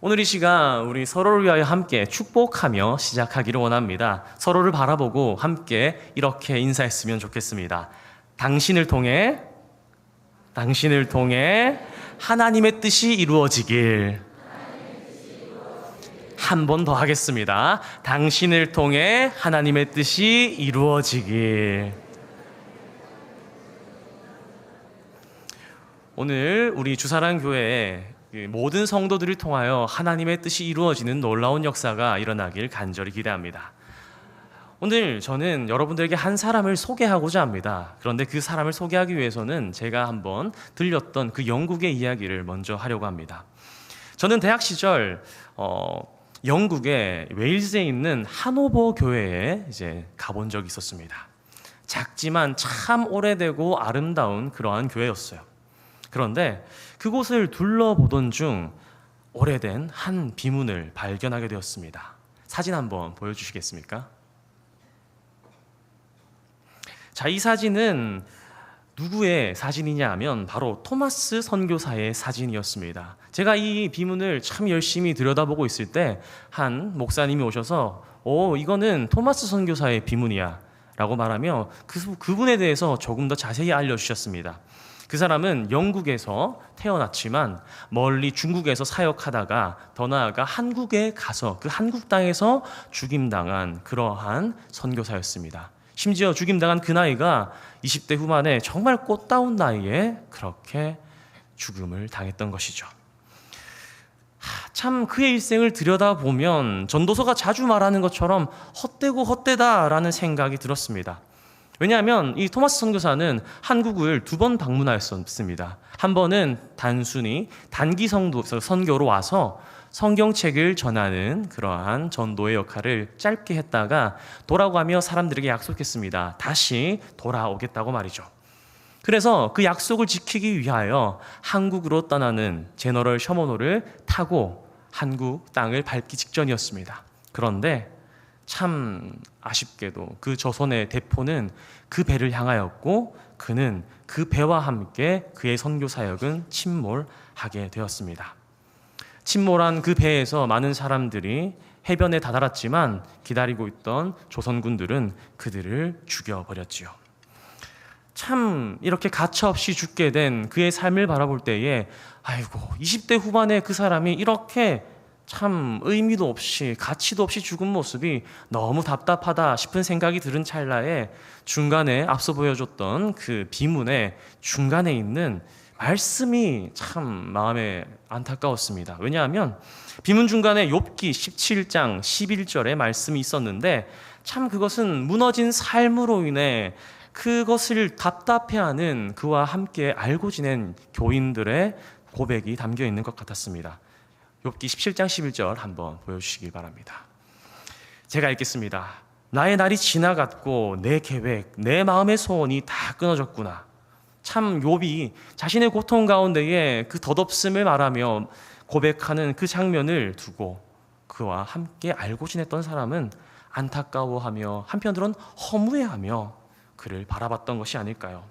오늘 이 시간 우리 서로를 위하여 함께 축복하며 시작하기를 원합니다. 서로를 바라보고 함께 이렇게 인사했으면 좋겠습니다. 당신을 통해 하나님의 뜻이 이루어지길. 한 번 더 하겠습니다. 당신을 통해 하나님의 뜻이 이루어지길. 오늘 우리 주사랑교회에 모든 성도들을 통하여 하나님의 뜻이 이루어지는 놀라운 역사가 일어나길 간절히 기대합니다. 오늘 저는 여러분들에게 한 사람을 소개하고자 합니다. 그런데 그 사람을 소개하기 위해서는 제가 한번 들렸던 그 영국의 이야기를 먼저 하려고 합니다. 저는 대학 시절 영국의 웨일즈에 있는 하노버 교회에 이제 가본 적이 있었습니다. 작지만 참 오래되고 아름다운 그러한 교회였어요. 그런데 그곳을 둘러보던 중 오래된 한 비문을 발견하게 되었습니다. 사진 한번 보여주시겠습니까? 자, 이 사진은 누구의 사진이냐 하면 바로 토마스 선교사의 사진이었습니다. 제가 이 비문을 참 열심히 들여다보고 있을 때 한 목사님이 오셔서 이거는 토마스 선교사의 비문이야 라고 말하며 그분에 대해서 조금 더 자세히 알려주셨습니다. 그 사람은 영국에서 태어났지만 멀리 중국에서 사역하다가 더 나아가 한국에 가서 그 한국 땅에서 죽임당한 그러한 선교사였습니다. 심지어 죽임당한 그 나이가 20대 후반에 정말 꽃다운 나이에 그렇게 죽음을 당했던 것이죠. 참 그의 일생을 들여다보면 전도서가 자주 말하는 것처럼 헛되고 헛되다라는 생각이 들었습니다. 왜냐하면 이 토마스 선교사는 한국을 2번 방문하였습니다. 한 번은 단순히 단기 선교로 와서 성경책을 전하는 그러한 전도의 역할을 짧게 했다가 돌아가며 사람들에게 약속했습니다. 다시 돌아오겠다고 말이죠. 그래서 그 약속을 지키기 위하여 한국으로 떠나는 제너럴 셔먼호를 타고 한국 땅을 밟기 직전이었습니다. 그런데 참 아쉽게도 그 조선의 대포는 그 배를 향하였고 그는 그 배와 함께 그의 선교 사역은 침몰하게 되었습니다. 침몰한 그 배에서 많은 사람들이 해변에 다다랐지만 기다리고 있던 조선군들은 그들을 죽여버렸지요. 참 이렇게 가차없이 죽게 된 그의 삶을 바라볼 때에 20대 후반에 그 사람이 이렇게 참 의미도 없이 가치도 없이 죽은 모습이 너무 답답하다 싶은 생각이 들은 찰나에 중간에 앞서 보여줬던 그 비문의 중간에 있는 말씀이 참 마음에 안타까웠습니다. 왜냐하면 비문 중간에 욥기 17장 11절의 말씀이 있었는데 참 그것은 무너진 삶으로 인해 그것을 답답해하는 그와 함께 알고 지낸 교인들의 고백이 담겨 있는 것 같았습니다. 욥기 17장 11절 한번 보여주시기 바랍니다. 제가 읽겠습니다. 나의 날이 지나갔고 내 계획, 내 마음의 소원이 다 끊어졌구나. 참 욥이 자신의 고통 가운데에 그 덧없음을 말하며 고백하는 그 장면을 두고 그와 함께 알고 지냈던 사람은 안타까워하며 한편으론 허무해하며 그를 바라봤던 것이 아닐까요?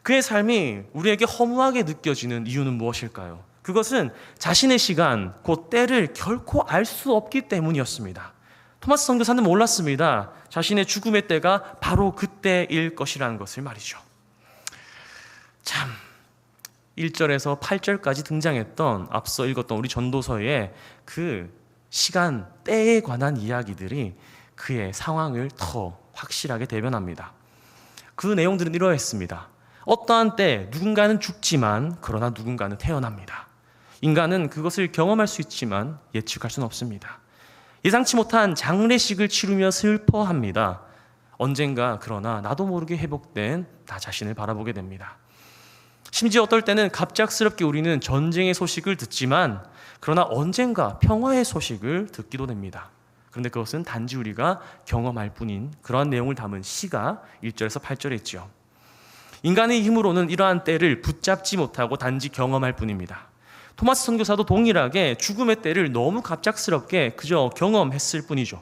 그의 삶이 우리에게 허무하게 느껴지는 이유는 무엇일까요? 그것은 자신의 시간, 곧 때를 결코 알 수 없기 때문이었습니다. 토마스 선교사는 몰랐습니다. 자신의 죽음의 때가 바로 그때일 것이라는 것을 말이죠. 참 1절에서 8절까지 등장했던 앞서 읽었던 우리 전도서의 그 시간, 때에 관한 이야기들이 그의 상황을 더 확실하게 대변합니다. 그 내용들은 이러했습니다. 어떠한 때 누군가는 죽지만 그러나 누군가는 태어납니다. 인간은 그것을 경험할 수 있지만 예측할 수는 없습니다. 예상치 못한 장례식을 치르며 슬퍼합니다. 언젠가 그러나 나도 모르게 회복된 나 자신을 바라보게 됩니다. 심지어 어떨 때는 갑작스럽게 우리는 전쟁의 소식을 듣지만 그러나 언젠가 평화의 소식을 듣기도 됩니다. 그런데 그것은 단지 우리가 경험할 뿐인 그러한 내용을 담은 시가 1절에서 8절에 있죠. 인간의 힘으로는 이러한 때를 붙잡지 못하고 단지 경험할 뿐입니다. 토마스 선교사도 동일하게 죽음의 때를 너무 갑작스럽게 그저 경험했을 뿐이죠.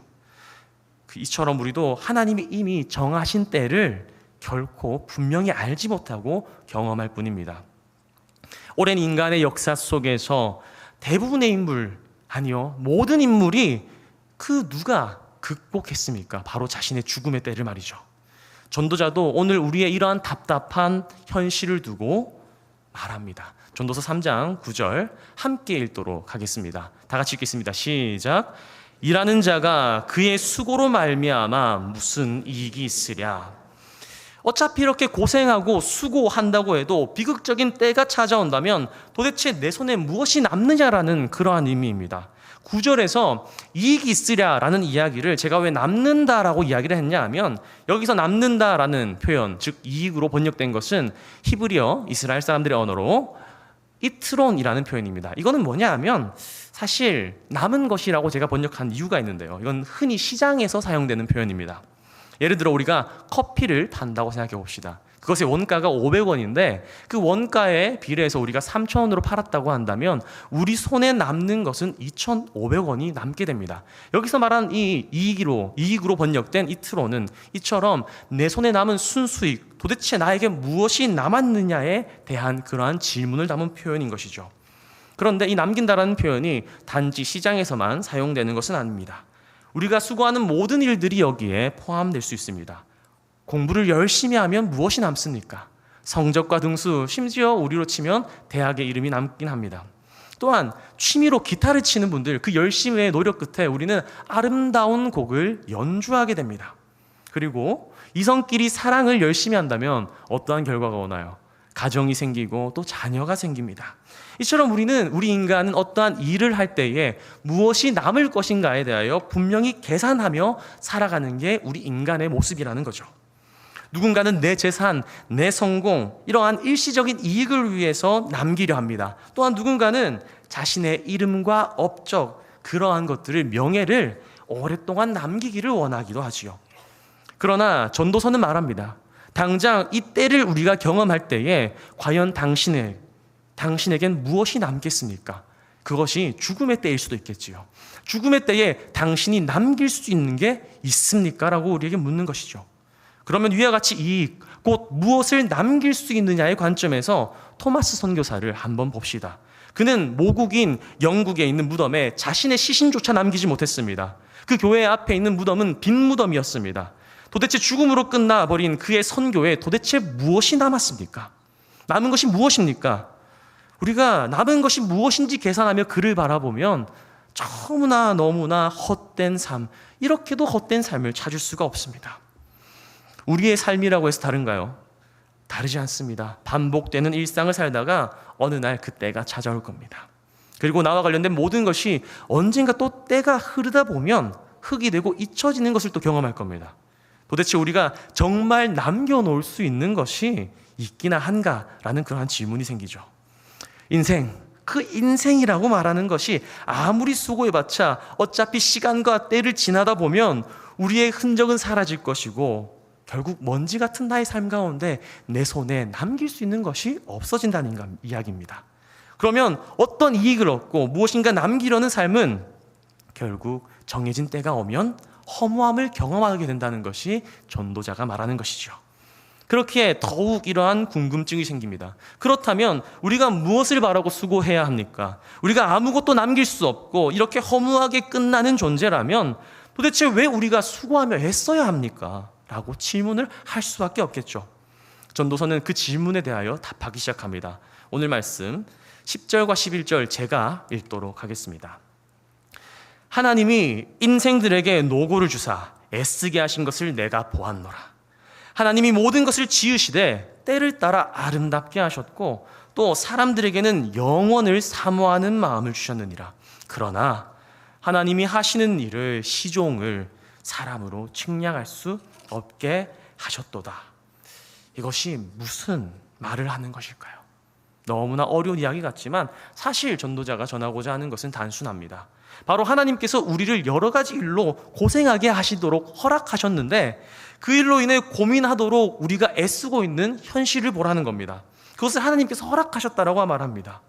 이처럼 우리도 하나님이 이미 정하신 때를 결코 분명히 알지 못하고 경험할 뿐입니다. 오랜 인간의 역사 속에서 대부분의 인물, 아니요. 모든 인물이 그 누가 극복했습니까? 바로 자신의 죽음의 때를 말이죠. 전도자도 오늘 우리의 이러한 답답한 현실을 두고 말합니다. 전도서 3장 9절 함께 읽도록 하겠습니다. 다 같이 읽겠습니다. 시작. 일하는 자가 그의 수고로 말미암아 무슨 이익이 있으랴. 어차피 이렇게 고생하고 수고한다고 해도 비극적인 때가 찾아온다면 도대체 내 손에 무엇이 남느냐라는 그러한 의미입니다. 9절에서 이익이 있으랴라는 이야기를 제가 왜 남는다라고 이야기를 했냐 하면 여기서 남는다라는 표현, 즉 이익으로 번역된 것은 히브리어 이스라엘 사람들의 언어로 이트론이라는 표현입니다. 이거는 뭐냐 하면 사실 남은 것이라고 제가 번역한 이유가 있는데요. 이건 흔히 시장에서 사용되는 표현입니다. 예를 들어 우리가 커피를 판다고 생각해 봅시다. 그것의 원가가 500원인데 그 원가에 비례해서 우리가 3,000원으로 팔았다고 한다면 우리 손에 남는 것은 2,500원이 남게 됩니다. 여기서 말한 이 이익으로 번역된 이트로는 이처럼 내 손에 남은 순수익, 도대체 나에게 무엇이 남았느냐에 대한 그러한 질문을 담은 표현인 것이죠. 그런데 이 남긴다라는 표현이 단지 시장에서만 사용되는 것은 아닙니다. 우리가 수고하는 모든 일들이 여기에 포함될 수 있습니다. 공부를 열심히 하면 무엇이 남습니까? 성적과 등수, 심지어 우리로 치면 대학의 이름이 남긴 합니다. 또한 취미로 기타를 치는 분들, 그 열심의 노력 끝에 우리는 아름다운 곡을 연주하게 됩니다. 그리고 이성끼리 사랑을 열심히 한다면 어떠한 결과가 오나요? 가정이 생기고 또 자녀가 생깁니다. 이처럼 우리 인간은 어떠한 일을 할 때에 무엇이 남을 것인가에 대하여 분명히 계산하며 살아가는 게 우리 인간의 모습이라는 거죠. 누군가는 내 재산, 내 성공, 이러한 일시적인 이익을 위해서 남기려 합니다. 또한 누군가는 자신의 이름과 업적, 그러한 것들을, 명예를 오랫동안 남기기를 원하기도 하지요. 그러나 전도서는 말합니다. 당장 이 때를 우리가 경험할 때에 과연 당신에겐 무엇이 남겠습니까? 그것이 죽음의 때일 수도 있겠지요. 죽음의 때에 당신이 남길 수 있는 게 있습니까? 라고 우리에게 묻는 것이죠. 그러면 위와 같이 이익, 곧 무엇을 남길 수 있느냐의 관점에서 토마스 선교사를 한번 봅시다. 그는 모국인 영국에 있는 무덤에 자신의 시신조차 남기지 못했습니다. 그 교회 앞에 있는 무덤은 빈 무덤이었습니다. 도대체 죽음으로 끝나버린 그의 선교에 도대체 무엇이 남았습니까? 남은 것이 무엇입니까? 우리가 남은 것이 무엇인지 계산하며 그를 바라보면 너무나 헛된 삶, 이렇게도 헛된 삶을 찾을 수가 없습니다. 우리의 삶이라고 해서 다른가요? 다르지 않습니다. 반복되는 일상을 살다가 어느 날 그 때가 찾아올 겁니다. 그리고 나와 관련된 모든 것이 언젠가 또 때가 흐르다 보면 흙이 되고 잊혀지는 것을 또 경험할 겁니다. 도대체 우리가 정말 남겨놓을 수 있는 것이 있기나 한가라는 그러한 질문이 생기죠. 그 인생이라고 말하는 것이 아무리 수고해봤자 어차피 시간과 때를 지나다 보면 우리의 흔적은 사라질 것이고 결국 먼지 같은 나의 삶 가운데 내 손에 남길 수 있는 것이 없어진다는 이야기입니다. 그러면 어떤 이익을 얻고 무엇인가 남기려는 삶은 결국 정해진 때가 오면 허무함을 경험하게 된다는 것이 전도자가 말하는 것이죠. 그렇기에 더욱 이러한 궁금증이 생깁니다. 그렇다면 우리가 무엇을 바라고 수고해야 합니까? 우리가 아무것도 남길 수 없고 이렇게 허무하게 끝나는 존재라면 도대체 왜 우리가 수고하며 애써야 합니까? 라고 질문을 할 수밖에 없겠죠. 전도서는 그 질문에 대하여 답하기 시작합니다. 오늘 말씀 10절과 11절 제가 읽도록 하겠습니다. 하나님이 인생들에게 노고를 주사 애쓰게 하신 것을 내가 보았노라. 하나님이 모든 것을 지으시되 때를 따라 아름답게 하셨고 또 사람들에게는 영원을 사모하는 마음을 주셨느니라. 그러나 하나님이 하시는 일을 시종을 사람으로 측량할 수 없게 하셨도다. 이것이 무슨 말을 하는 것일까요? 너무나 어려운 이야기 같지만 사실 전도자가 전하고자 하는 것은 단순합니다. 바로 하나님께서 우리를 여러 가지 일로 고생하게 하시도록 허락하셨는데 그 일로 인해 고민하도록 우리가 애쓰고 있는 현실을 보라는 겁니다. 그것을 하나님께서 허락하셨다라고 말합니다.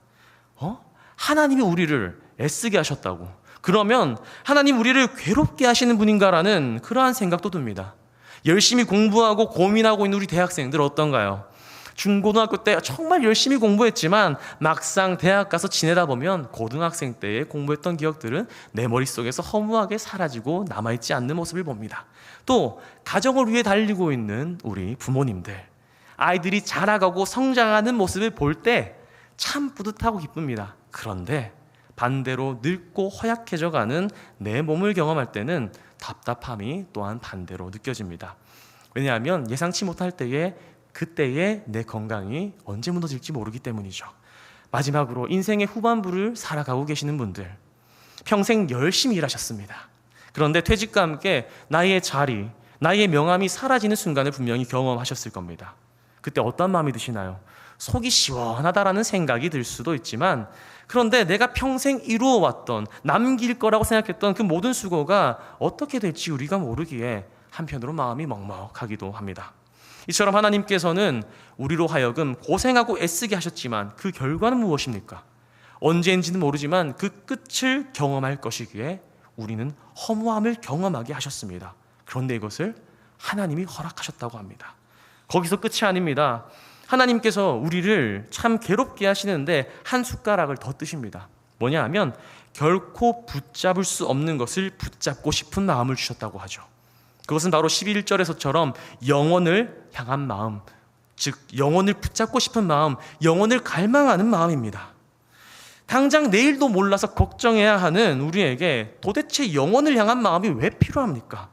하나님이 우리를 애쓰게 하셨다고? 그러면 하나님 우리를 괴롭게 하시는 분인가라는 그러한 생각도 듭니다. 열심히 공부하고 고민하고 있는 우리 대학생들 어떤가요? 중고등학교 때 정말 열심히 공부했지만 막상 대학 가서 지내다 보면 고등학생 때에 공부했던 기억들은 내 머릿속에서 허무하게 사라지고 남아있지 않는 모습을 봅니다. 또 가정을 위해 달리고 있는 우리 부모님들, 아이들이 자라가고 성장하는 모습을 볼 때 참 뿌듯하고 기쁩니다. 그런데 반대로 늙고 허약해져가는 내 몸을 경험할 때는 답답함이 또한 반대로 느껴집니다. 왜냐하면 예상치 못할 때에 그때의 내 건강이 언제 무너질지 모르기 때문이죠. 마지막으로 인생의 후반부를 살아가고 계시는 분들, 평생 열심히 일하셨습니다. 그런데 퇴직과 함께 나의 자리, 나의 명함이 사라지는 순간을 분명히 경험하셨을 겁니다. 그때 어떤 마음이 드시나요? 속이 시원하다라는 생각이 들 수도 있지만, 그런데 내가 평생 이루어왔던, 남길 거라고 생각했던 그 모든 수고가 어떻게 될지 우리가 모르기에 한편으로 마음이 먹먹하기도 합니다. 이처럼 하나님께서는 우리로 하여금 고생하고 애쓰게 하셨지만 그 결과는 무엇입니까? 언제인지는 모르지만 그 끝을 경험할 것이기에 우리는 허무함을 경험하게 하셨습니다. 그런데 이것을 하나님이 허락하셨다고 합니다. 거기서 끝이 아닙니다. 하나님께서 우리를 참 괴롭게 하시는데 한 숟가락을 더 뜨십니다. 뭐냐 하면 결코 붙잡을 수 없는 것을 붙잡고 싶은 마음을 주셨다고 하죠. 그것은 바로 11절에서처럼 영혼을 향한 마음, 즉 영혼을 붙잡고 싶은 마음, 영혼을 갈망하는 마음입니다. 당장 내일도 몰라서 걱정해야 하는 우리에게 도대체 영혼을 향한 마음이 왜 필요합니까?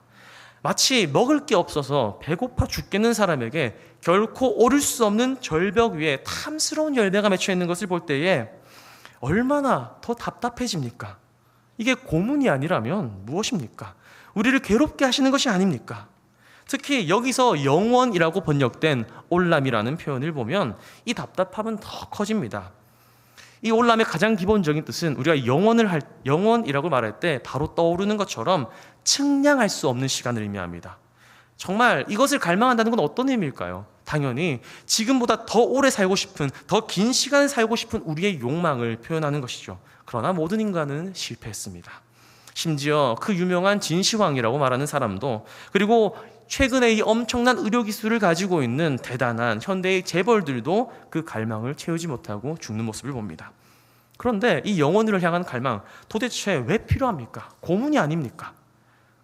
마치 먹을 게 없어서 배고파 죽겠는 사람에게 결코 오를 수 없는 절벽 위에 탐스러운 열매가 맺혀 있는 것을 볼 때에 얼마나 더 답답해집니까? 이게 고문이 아니라면 무엇입니까? 우리를 괴롭게 하시는 것이 아닙니까? 특히 여기서 영원이라고 번역된 올람이라는 표현을 보면 이 답답함은 더 커집니다. 이 올람의 가장 기본적인 뜻은 우리가 영원이라고 말할 때 바로 떠오르는 것처럼 측량할 수 없는 시간을 의미합니다. 정말 이것을 갈망한다는 건 어떤 의미일까요? 당연히 지금보다 더 오래 살고 싶은, 더 긴 시간을 살고 싶은 우리의 욕망을 표현하는 것이죠. 그러나 모든 인간은 실패했습니다. 심지어 그 유명한 진시황이라고 말하는 사람도, 그리고 최근에 이 엄청난 의료기술을 가지고 있는 대단한 현대의 재벌들도 그 갈망을 채우지 못하고 죽는 모습을 봅니다. 그런데 이 영혼을 향한 갈망 도대체 왜 필요합니까? 고문이 아닙니까?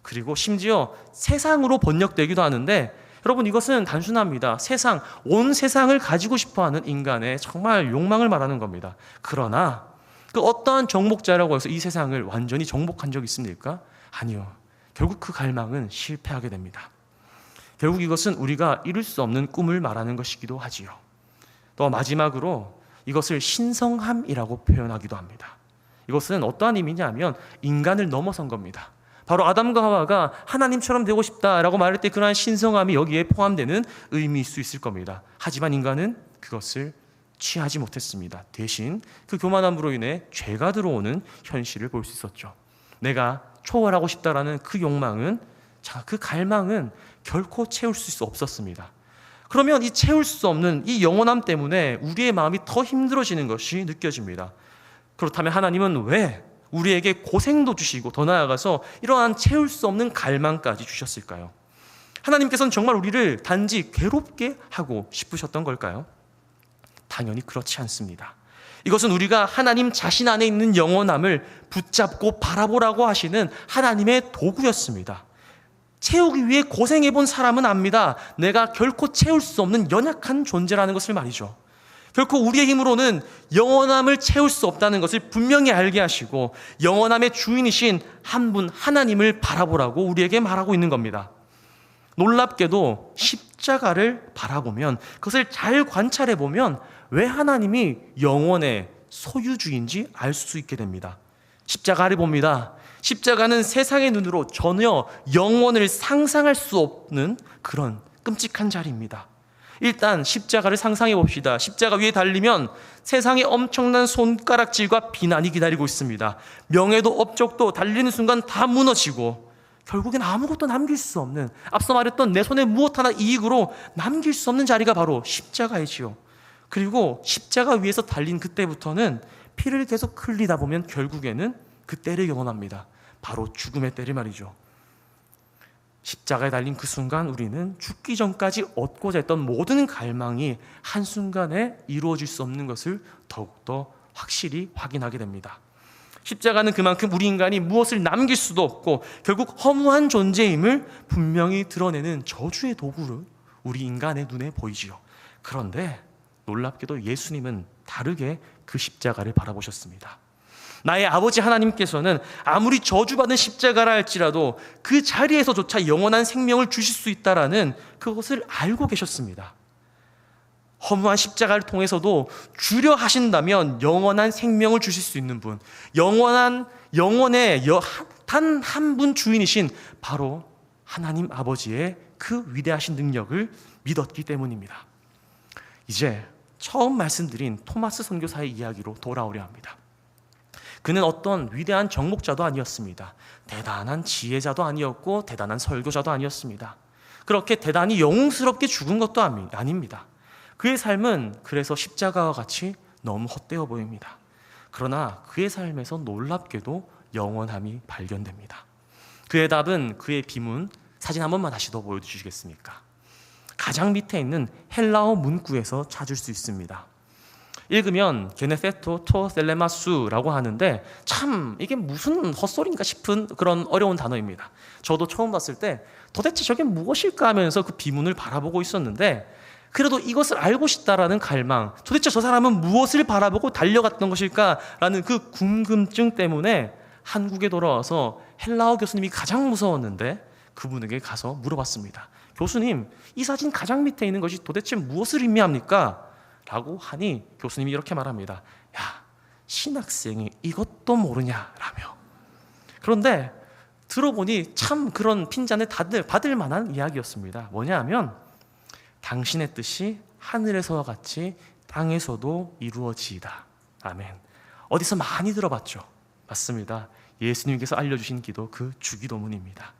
그리고 심지어 세상으로 번역되기도 하는데, 여러분 이것은 단순합니다. 세상, 온 세상을 가지고 싶어하는 인간의 정말 욕망을 말하는 겁니다. 그러나 그 어떠한 정복자라고 해서 이 세상을 완전히 정복한 적이 있습니까? 아니요. 결국 그 갈망은 실패하게 됩니다. 결국 이것은 우리가 이룰 수 없는 꿈을 말하는 것이기도 하지요. 또 마지막으로 이것을 신성함이라고 표현하기도 합니다. 이것은 어떠한 의미냐면 인간을 넘어선 겁니다. 바로 아담과 하와가 하나님처럼 되고 싶다라고 말할 때 그러한 신성함이 여기에 포함되는 의미일 수 있을 겁니다. 하지만 인간은 그것을 취하지 못했습니다. 대신 그 교만함으로 인해 죄가 들어오는 현실을 볼 수 있었죠. 내가 초월하고 싶다라는 그 욕망은, 그 갈망은 결코 채울 수 없었습니다. 그러면 이 채울 수 없는 이 영원함 때문에 우리의 마음이 더 힘들어지는 것이 느껴집니다. 그렇다면 하나님은 왜 우리에게 고생도 주시고 더 나아가서 이러한 채울 수 없는 갈망까지 주셨을까요? 하나님께서는 정말 우리를 단지 괴롭게 하고 싶으셨던 걸까요? 당연히 그렇지 않습니다. 이것은 우리가 하나님 자신 안에 있는 영원함을 붙잡고 바라보라고 하시는 하나님의 도구였습니다. 채우기 위해 고생해본 사람은 압니다. 내가 결코 채울 수 없는 연약한 존재라는 것을 말이죠. 결코 우리의 힘으로는 영원함을 채울 수 없다는 것을 분명히 알게 하시고 영원함의 주인이신 한 분 하나님을 바라보라고 우리에게 말하고 있는 겁니다. 놀랍게도 십자가를 바라보면, 그것을 잘 관찰해보면 왜 하나님이 영원의 소유주인지 알 수 있게 됩니다. 십자가를 봅니다. 십자가는 세상의 눈으로 전혀 영원을 상상할 수 없는 그런 끔찍한 자리입니다. 일단 십자가를 상상해 봅시다. 십자가 위에 달리면 세상에 엄청난 손가락질과 비난이 기다리고 있습니다. 명예도 업적도 달리는 순간 다 무너지고 결국엔 아무것도 남길 수 없는, 앞서 말했던 내 손에 무엇 하나 이익으로 남길 수 없는 자리가 바로 십자가이지요. 그리고 십자가 위에서 달린 그때부터는 피를 계속 흘리다 보면 결국에는 그 때를 경험합니다. 바로 죽음의 때를 말이죠. 십자가에 달린 그 순간 우리는 죽기 전까지 얻고자 했던 모든 갈망이 한순간에 이루어질 수 없는 것을 더욱더 확실히 확인하게 됩니다. 십자가는 그만큼 우리 인간이 무엇을 남길 수도 없고 결국 허무한 존재임을 분명히 드러내는 저주의 도구로 우리 인간의 눈에 보이지요. 그런데 놀랍게도 예수님은 다르게 그 십자가를 바라보셨습니다. 나의 아버지 하나님께서는 아무리 저주받은 십자가라 할지라도 그 자리에서조차 영원한 생명을 주실 수 있다라는 그것을 알고 계셨습니다. 허무한 십자가를 통해서도 주려 하신다면 영원한 생명을 주실 수 있는 분, 영원의 단 한 분 주인이신 바로 하나님 아버지의 그 위대하신 능력을 믿었기 때문입니다. 이제 처음 말씀드린 토마스 선교사의 이야기로 돌아오려 합니다. 그는 어떤 위대한 정목자도 아니었습니다. 대단한 지혜자도 아니었고 대단한 설교자도 아니었습니다. 그렇게 대단히 영웅스럽게 죽은 것도 아닙니다. 그의 삶은 그래서 십자가와 같이 너무 헛되어 보입니다. 그러나 그의 삶에서 놀랍게도 영원함이 발견됩니다. 그의 답은, 그의 비문, 사진 한 번만 다시 더 보여주시겠습니까? 가장 밑에 있는 헬라어 문구에서 찾을 수 있습니다. 읽으면 게네세토 토 셀레마수라고 하는데 참 이게 무슨 헛소리인가 싶은 그런 어려운 단어입니다. 저도 처음 봤을 때 도대체 저게 무엇일까 하면서 그 비문을 바라보고 있었는데, 그래도 이것을 알고 싶다라는 갈망, 도대체 저 사람은 무엇을 바라보고 달려갔던 것일까라는 그 궁금증 때문에 한국에 돌아와서 헬라어 교수님이 가장 무서웠는데 그분에게 가서 물어봤습니다. 교수님, 이 사진 가장 밑에 있는 것이 도대체 무엇을 의미합니까? 라고 하니 교수님이 이렇게 말합니다. 야, 신학생이 이것도 모르냐라며. 그런데 들어보니 참 그런 핀잔을 받을 만한 이야기였습니다. 뭐냐 하면, 당신의 뜻이 하늘에서와 같이 땅에서도 이루어지이다. 아멘. 어디서 많이 들어봤죠? 맞습니다. 예수님께서 알려주신 기도, 그 주기도문입니다.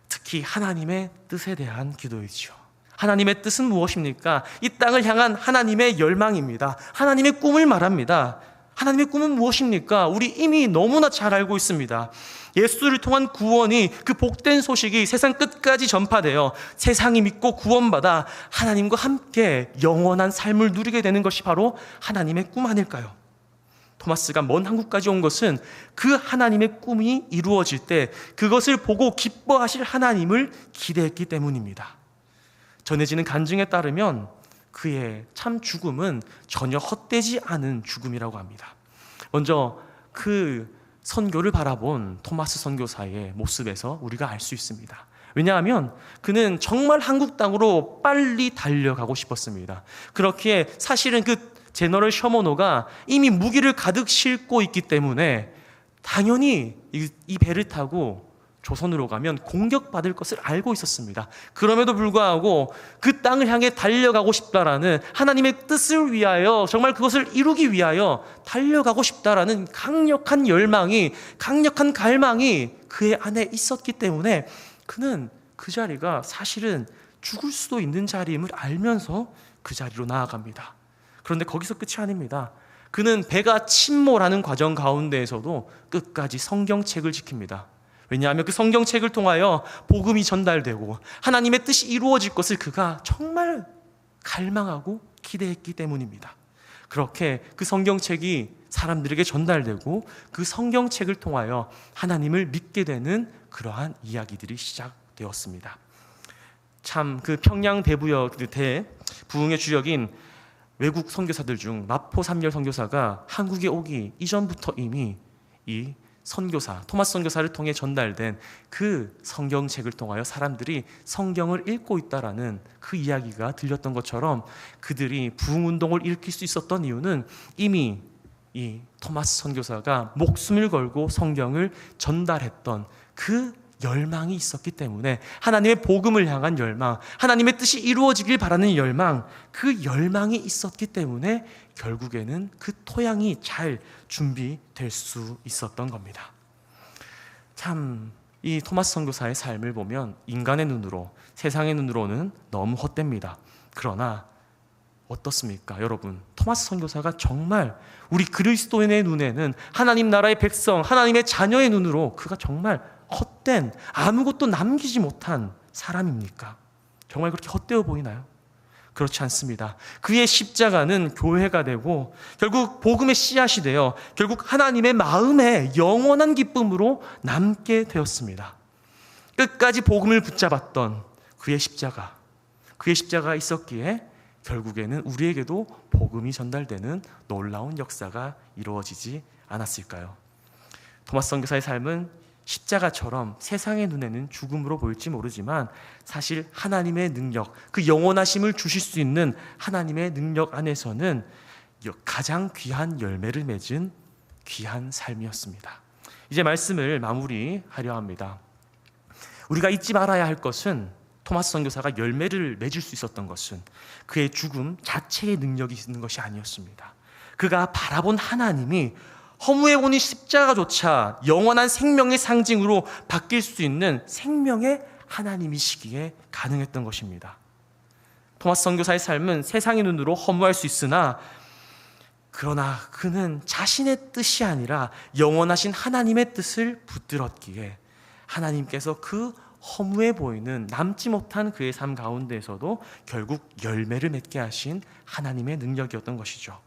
특히 하나님의 뜻에 대한 기도이지요. 하나님의 뜻은 무엇입니까? 이 땅을 향한 하나님의 열망입니다. 하나님의 꿈을 말합니다. 하나님의 꿈은 무엇입니까? 우리 이미 너무나 잘 알고 있습니다. 예수를 통한 구원이, 그 복된 소식이 세상 끝까지 전파되어 세상이 믿고 구원받아 하나님과 함께 영원한 삶을 누리게 되는 것이 바로 하나님의 꿈 아닐까요? 토마스가 먼 한국까지 온 것은 그 하나님의 꿈이 이루어질 때 그것을 보고 기뻐하실 하나님을 기대했기 때문입니다. 전해지는 간증에 따르면 그의 참 죽음은 전혀 헛되지 않은 죽음이라고 합니다. 먼저 그 선교를 바라본 토마스 선교사의 모습에서 우리가 알 수 있습니다. 왜냐하면 그는 정말 한국 땅으로 빨리 달려가고 싶었습니다. 그렇기에 사실은 그 제너럴 셔머노가 이미 무기를 가득 싣고 있기 때문에 당연히 이 배를 타고 조선으로 가면 공격받을 것을 알고 있었습니다. 그럼에도 불구하고 그 땅을 향해 달려가고 싶다라는 하나님의 뜻을 위하여, 정말 그것을 이루기 위하여 달려가고 싶다라는 강력한 열망이, 강력한 갈망이 그의 안에 있었기 때문에 그는 그 자리가 사실은 죽을 수도 있는 자리임을 알면서 그 자리로 나아갑니다. 그런데 거기서 끝이 아닙니다. 그는 배가 침몰하는 과정 가운데에서도 끝까지 성경책을 지킵니다. 왜냐하면 그 성경책을 통하여 복음이 전달되고 하나님의 뜻이 이루어질 것을 그가 정말 갈망하고 기대했기 때문입니다. 그렇게 그 성경책이 사람들에게 전달되고 그 성경책을 통하여 하나님을 믿게 되는 그러한 이야기들이 시작되었습니다. 참 그 평양 대부역 부흥의 주역인 외국 선교사들 중 마포 삼열 선교사가 한국에 오기 이전부터 이미 이 선교사, 토마스 선교사를 통해 전달된 그 성경책을 통하여 사람들이 성경을 읽고 있다라는 그 이야기가 들렸던 것처럼, 그들이 부흥운동을 일으킬 수 있었던 이유는 이미 이 토마스 선교사가 목숨을 걸고 성경을 전달했던 그 열망이 있었기 때문에, 하나님의 복음을 향한 열망, 하나님의 뜻이 이루어지길 바라는 열망, 그 열망이 있었기 때문에 결국에는 그 토양이 잘 준비될 수 있었던 겁니다. 참 이 토마스 선교사의 삶을 보면 인간의 눈으로, 세상의 눈으로는 너무 헛됩니다. 그러나 어떻습니까, 여러분? 토마스 선교사가 정말 우리 그리스도인의 눈에는, 하나님 나라의 백성, 하나님의 자녀의 눈으로 그가 정말 헛된, 아무것도 남기지 못한 사람입니까? 정말 그렇게 헛되어 보이나요? 그렇지 않습니다. 그의 십자가는 교회가 되고 결국 복음의 씨앗이 되어 결국 하나님의 마음에 영원한 기쁨으로 남게 되었습니다. 끝까지 복음을 붙잡았던 그의 십자가가 있었기에 결국에는 우리에게도 복음이 전달되는 놀라운 역사가 이루어지지 않았을까요? 토마스 선교사의 삶은 십자가처럼 세상의 눈에는 죽음으로 보일지 모르지만 사실 하나님의 능력, 그 영원하심을 주실 수 있는 하나님의 능력 안에서는 가장 귀한 열매를 맺은 귀한 삶이었습니다. 이제 말씀을 마무리하려 합니다. 우리가 잊지 말아야 할 것은 토마스 선교사가 열매를 맺을 수 있었던 것은 그의 죽음 자체의 능력이 있는 것이 아니었습니다. 그가 바라본 하나님이 허무해 보니 십자가조차 영원한 생명의 상징으로 바뀔 수 있는 생명의 하나님이시기에 가능했던 것입니다. 토마스 선교사의 삶은 세상의 눈으로 허무할 수 있으나 그러나 그는 자신의 뜻이 아니라 영원하신 하나님의 뜻을 붙들었기에 하나님께서 그 허무해 보이는 남지 못한 그의 삶 가운데에서도 결국 열매를 맺게 하신 하나님의 능력이었던 것이죠.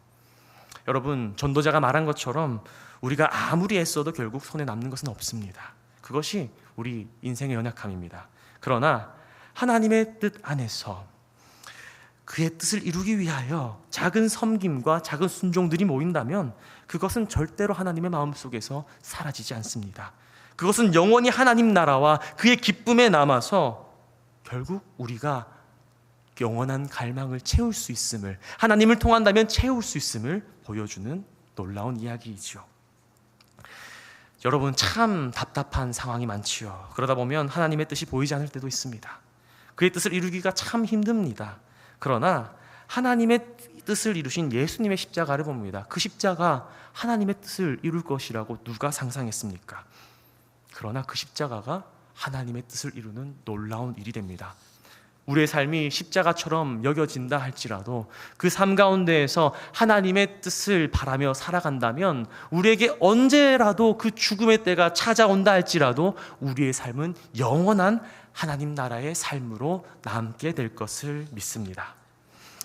여러분, 전도자가 말한 것처럼 우리가 아무리 애써도 결국 손에 남는 것은 없습니다. 그것이 우리 인생의 연약함입니다. 그러나 하나님의 뜻 안에서 그의 뜻을 이루기 위하여 작은 섬김과 작은 순종들이 모인다면 그것은 절대로 하나님의 마음속에서 사라지지 않습니다. 그것은 영원히 하나님 나라와 그의 기쁨에 남아서 결국 우리가 영원한 갈망을 채울 수 있음을, 하나님을 통한다면 채울 수 있음을 보여주는 놀라운 이야기이죠. 여러분, 참 답답한 상황이 많지요. 그러다 보면 하나님의 뜻이 보이지 않을 때도 있습니다. 그의 뜻을 이루기가 참 힘듭니다. 그러나 하나님의 뜻을 이루신 예수님의 십자가를 봅니다. 그 십자가 하나님의 뜻을 이룰 것이라고 누가 상상했습니까? 그러나 그 십자가가 하나님의 뜻을 이루는 놀라운 일이 됩니다. 우리의 삶이 십자가처럼 여겨진다 할지라도 그 삶 가운데에서 하나님의 뜻을 바라며 살아간다면 우리에게 언제라도 그 죽음의 때가 찾아온다 할지라도 우리의 삶은 영원한 하나님 나라의 삶으로 남게 될 것을 믿습니다.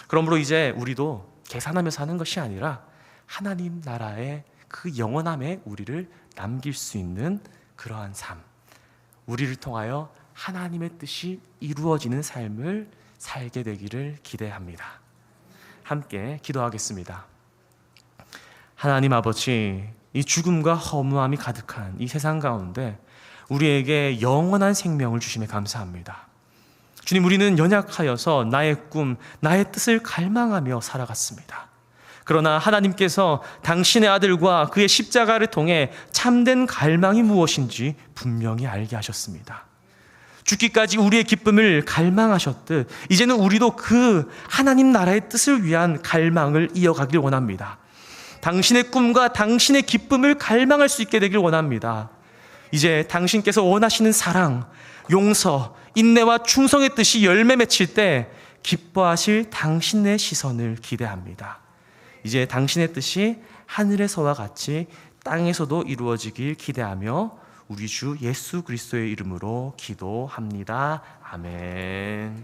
그러므로 이제 우리도 계산하며 사는 것이 아니라 하나님 나라의 그 영원함에 우리를 남길 수 있는 그러한 삶, 우리를 통하여 하나님의 뜻이 이루어지는 삶을 살게 되기를 기대합니다. 함께 기도하겠습니다. 하나님 아버지, 이 죽음과 허무함이 가득한 이 세상 가운데 우리에게 영원한 생명을 주심에 감사합니다. 주님, 우리는 연약하여서 나의 꿈, 나의 뜻을 갈망하며 살아갔습니다. 그러나 하나님께서 당신의 아들과 그의 십자가를 통해 참된 갈망이 무엇인지 분명히 알게 하셨습니다. 죽기까지 우리의 기쁨을 갈망하셨듯 이제는 우리도 그 하나님 나라의 뜻을 위한 갈망을 이어가길 원합니다. 당신의 꿈과 당신의 기쁨을 갈망할 수 있게 되길 원합니다. 이제 당신께서 원하시는 사랑, 용서, 인내와 충성의 뜻이 열매 맺힐 때 기뻐하실 당신의 시선을 기대합니다. 이제 당신의 뜻이 하늘에서와 같이 땅에서도 이루어지길 기대하며 우리 주 예수 그리스도의 이름으로 기도합니다. 아멘.